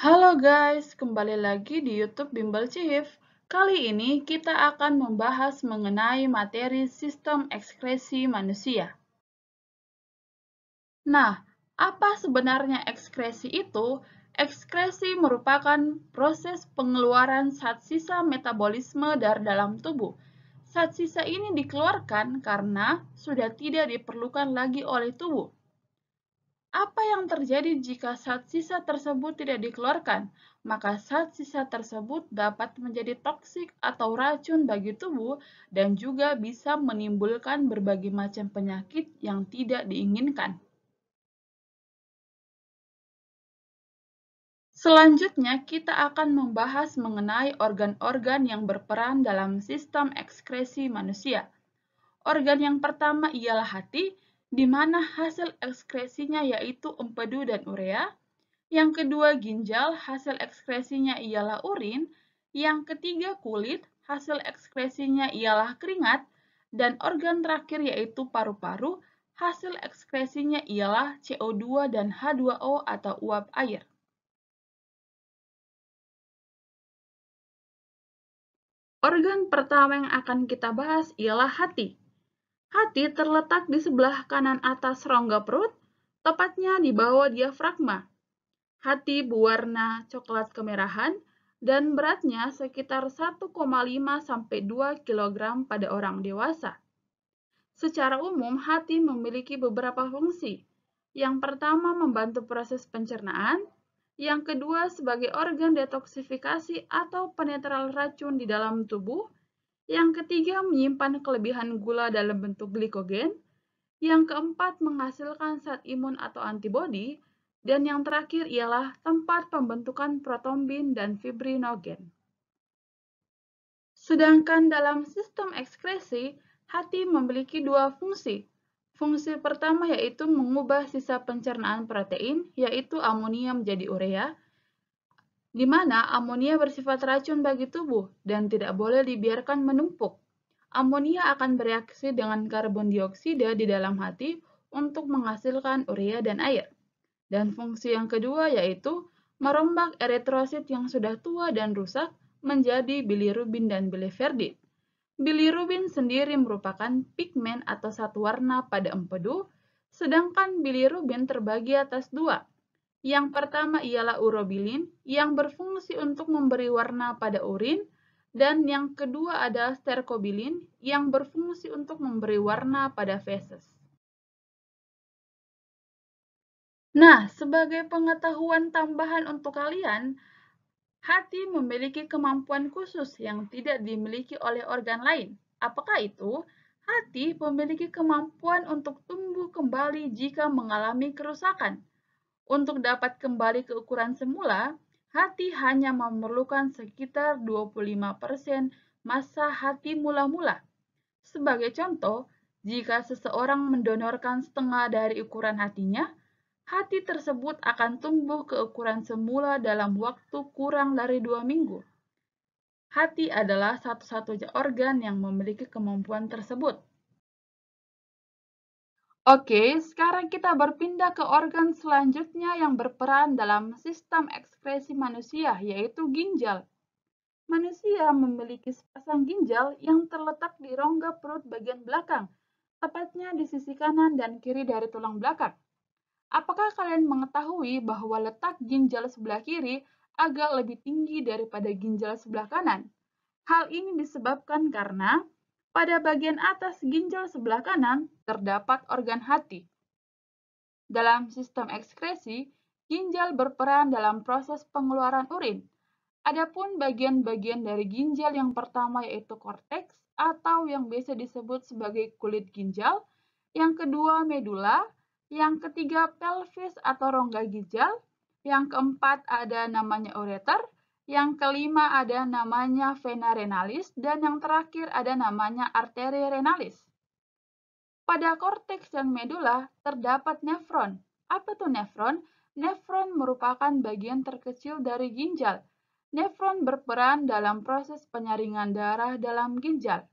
Halo guys, kembali lagi di YouTube Bimbel Chief. Kali ini kita akan membahas mengenai materi sistem ekskresi manusia. Nah, apa sebenarnya ekskresi itu? Ekskresi merupakan proses pengeluaran zat sisa metabolisme dari dalam tubuh. Zat sisa ini dikeluarkan karena sudah tidak diperlukan lagi oleh tubuh. Apa yang terjadi jika zat sisa tersebut tidak dikeluarkan? Maka zat sisa tersebut dapat menjadi toksik atau racun bagi tubuh dan juga bisa menimbulkan berbagai macam penyakit yang tidak diinginkan. Selanjutnya, kita akan membahas mengenai organ-organ yang berperan dalam sistem ekskresi manusia. Organ yang pertama ialah hati, di mana hasil ekskresinya yaitu empedu dan urea. Yang kedua, ginjal, hasil ekskresinya ialah urin. Yang ketiga, kulit, hasil ekskresinya ialah keringat. Dan organ terakhir yaitu paru-paru, hasil ekskresinya ialah CO2 dan H2O atau uap air. Organ pertama yang akan kita bahas ialah hati. Hati terletak di sebelah kanan atas rongga perut, tepatnya di bawah diafragma. Hati berwarna coklat kemerahan dan beratnya sekitar 1,5 sampai 2 kg pada orang dewasa. Secara umum, hati memiliki beberapa fungsi. Yang pertama, membantu proses pencernaan. Yang kedua, sebagai organ detoksifikasi atau penetral racun di dalam tubuh. Yang ketiga, menyimpan kelebihan gula dalam bentuk glikogen. Yang keempat, menghasilkan zat imun atau antibodi. Dan yang terakhir ialah tempat pembentukan protombin dan fibrinogen. Sedangkan dalam sistem ekskresi, hati memiliki dua fungsi. Fungsi pertama yaitu mengubah sisa pencernaan protein, yaitu amonia menjadi urea, di mana amonia bersifat racun bagi tubuh dan tidak boleh dibiarkan menumpuk. Amonia akan bereaksi dengan karbon dioksida di dalam hati untuk menghasilkan urea dan air. Dan fungsi yang kedua yaitu merombak eritrosit yang sudah tua dan rusak menjadi bilirubin dan biliverdin. Bilirubin sendiri merupakan pigmen atau zat warna pada empedu, sedangkan bilirubin terbagi atas dua. Yang pertama ialah urobilin yang berfungsi untuk memberi warna pada urin, dan yang kedua adalah sterkobilin yang berfungsi untuk memberi warna pada feses. Nah, sebagai pengetahuan tambahan untuk kalian, hati memiliki kemampuan khusus yang tidak dimiliki oleh organ lain. Apakah itu? Hati memiliki kemampuan untuk tumbuh kembali jika mengalami kerusakan. Untuk dapat kembali ke ukuran semula, hati hanya memerlukan sekitar 25% massa hati mula-mula. Sebagai contoh, jika seseorang mendonorkan setengah dari ukuran hatinya, hati tersebut akan tumbuh ke ukuran semula dalam waktu kurang dari 2 minggu. Hati adalah satu-satunya organ yang memiliki kemampuan tersebut. Oke, sekarang kita berpindah ke organ selanjutnya yang berperan dalam sistem ekskresi manusia, yaitu ginjal. Manusia memiliki sepasang ginjal yang terletak di rongga perut bagian belakang, tepatnya di sisi kanan dan kiri dari tulang belakang. Apakah kalian mengetahui bahwa letak ginjal sebelah kiri agak lebih tinggi daripada ginjal sebelah kanan? Hal ini disebabkan karena pada bagian atas ginjal sebelah kanan terdapat organ hati. Dalam sistem ekskresi, ginjal berperan dalam proses pengeluaran urin. Adapun bagian-bagian dari ginjal yang pertama yaitu korteks atau yang biasa disebut sebagai kulit ginjal, yang kedua medula, yang ketiga pelvis atau rongga ginjal, yang keempat ada namanya ureter, yang kelima ada namanya vena renalis, dan yang terakhir ada namanya arteri renalis. Pada korteks dan medula terdapat nefron. Apa itu nefron? Nefron merupakan bagian terkecil dari ginjal. Nefron berperan dalam proses penyaringan darah dalam ginjal.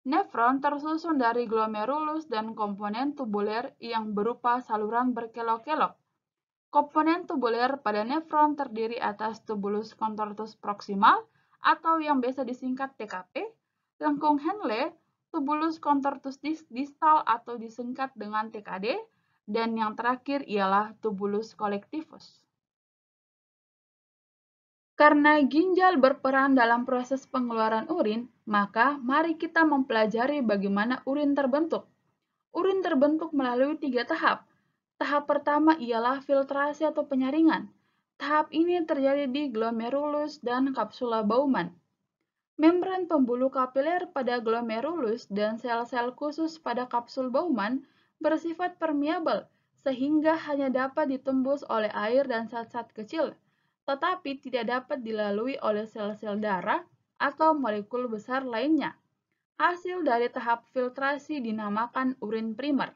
Nefron tersusun dari glomerulus dan komponen tubuler yang berupa saluran berkelok-kelok. Komponen tubuler pada nefron terdiri atas tubulus contortus proximal atau yang biasa disingkat TKP, lengkung Henle, tubulus contortus distal atau disingkat dengan TKD, dan yang terakhir ialah tubulus collectivus. Karena ginjal berperan dalam proses pengeluaran urin, maka mari kita mempelajari bagaimana urin terbentuk. Urin terbentuk melalui 3 tahap. Tahap pertama ialah filtrasi atau penyaringan. Tahap ini terjadi di glomerulus dan kapsula Bowman. Membran pembuluh kapiler pada glomerulus dan sel-sel khusus pada kapsul Bowman bersifat permeabel, sehingga hanya dapat ditembus oleh air dan zat-zat kecil, tetapi tidak dapat dilalui oleh sel-sel darah atau molekul besar lainnya. Hasil dari tahap filtrasi dinamakan urin primer.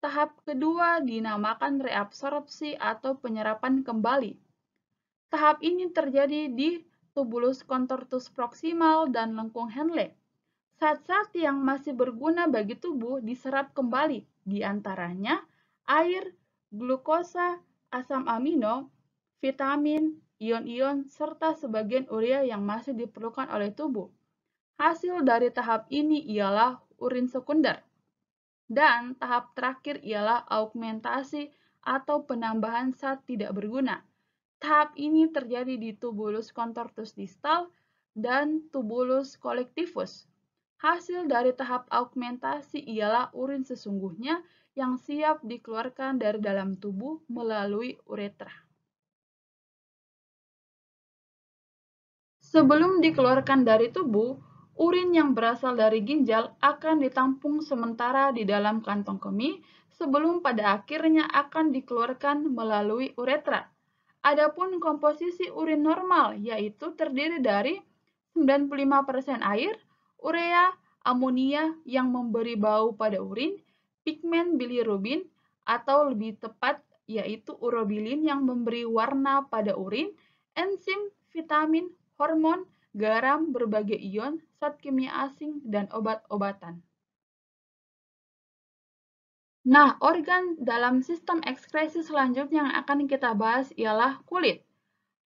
Tahap kedua dinamakan reabsorpsi atau penyerapan kembali. Tahap ini terjadi di tubulus contortus proximal dan lengkung Henle. Zat-zat yang masih berguna bagi tubuh diserap kembali, di antaranya air, glukosa, asam amino, vitamin, ion-ion, serta sebagian urea yang masih diperlukan oleh tubuh. Hasil dari tahap ini ialah urin sekunder. Dan tahap terakhir ialah augmentasi atau penambahan zat tidak berguna. Tahap ini terjadi di tubulus contortus distal dan tubulus collectivus. Hasil dari tahap augmentasi ialah urin sesungguhnya yang siap dikeluarkan dari dalam tubuh melalui uretra. Sebelum dikeluarkan dari tubuh, urin yang berasal dari ginjal akan ditampung sementara di dalam kantong kemih sebelum pada akhirnya akan dikeluarkan melalui uretra. Adapun komposisi urin normal yaitu terdiri dari 95% air, urea, amonia yang memberi bau pada urin, pigmen bilirubin atau lebih tepat yaitu urobilin yang memberi warna pada urin, enzim, vitamin, hormon, garam, berbagai ion, zat kimia asing, dan obat-obatan. Nah, organ dalam sistem ekskresi selanjutnya yang akan kita bahas ialah kulit.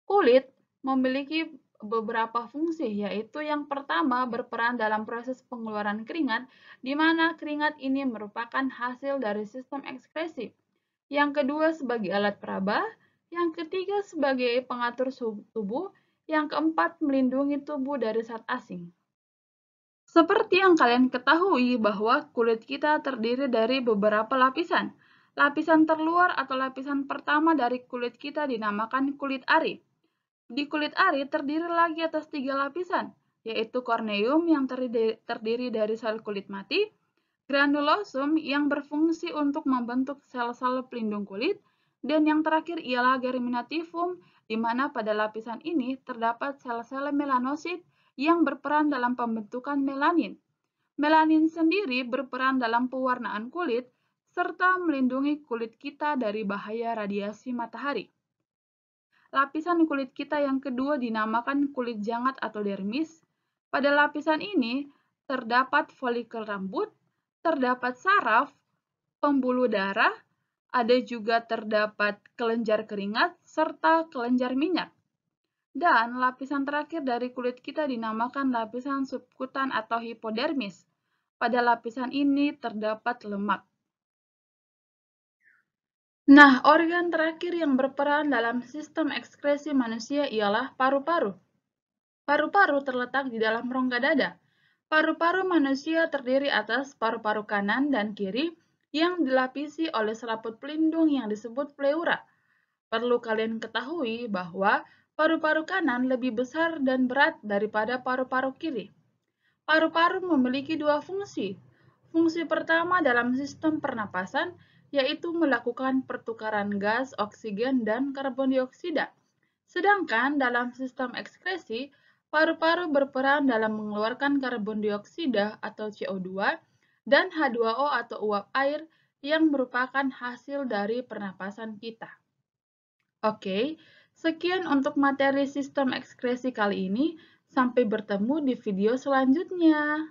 Kulit memiliki beberapa fungsi, yaitu yang pertama berperan dalam proses pengeluaran keringat, di mana keringat ini merupakan hasil dari sistem ekskresi. Yang kedua sebagai alat peraba, yang ketiga sebagai pengatur suhu tubuh, yang keempat melindungi tubuh dari zat asing. Seperti yang kalian ketahui bahwa kulit kita terdiri dari beberapa lapisan. Lapisan terluar atau lapisan pertama dari kulit kita dinamakan kulit ari. Di kulit ari terdiri lagi atas 3 lapisan, yaitu korneum yang terdiri dari sel kulit mati, granulosum yang berfungsi untuk membentuk sel-sel pelindung kulit, dan yang terakhir ialah germinativum, di mana pada lapisan ini terdapat sel-sel melanosit yang berperan dalam pembentukan melanin. Melanin sendiri berperan dalam pewarnaan kulit, serta melindungi kulit kita dari bahaya radiasi matahari. Lapisan kulit kita yang kedua dinamakan kulit jangat atau dermis. Pada lapisan ini terdapat folikel rambut, terdapat saraf, pembuluh darah, ada juga terdapat kelenjar keringat, serta kelenjar minyak. Dan lapisan terakhir dari kulit kita dinamakan lapisan subkutan atau hipodermis. Pada lapisan ini terdapat lemak. Nah, organ terakhir yang berperan dalam sistem ekskresi manusia ialah paru-paru. Paru-paru terletak di dalam rongga dada. Paru-paru manusia terdiri atas paru-paru kanan dan kiri yang dilapisi oleh selaput pelindung yang disebut pleura. Perlu kalian ketahui bahwa paru-paru kanan lebih besar dan berat daripada paru-paru kiri. Paru-paru memiliki 2 fungsi. Fungsi pertama dalam sistem pernapasan yaitu melakukan pertukaran gas, oksigen, dan karbon dioksida. Sedangkan dalam sistem ekskresi, paru-paru berperan dalam mengeluarkan karbon dioksida atau CO2 dan H2O atau uap air yang merupakan hasil dari pernapasan kita. Oke, sekian untuk materi sistem ekskresi kali ini. Sampai bertemu di video selanjutnya.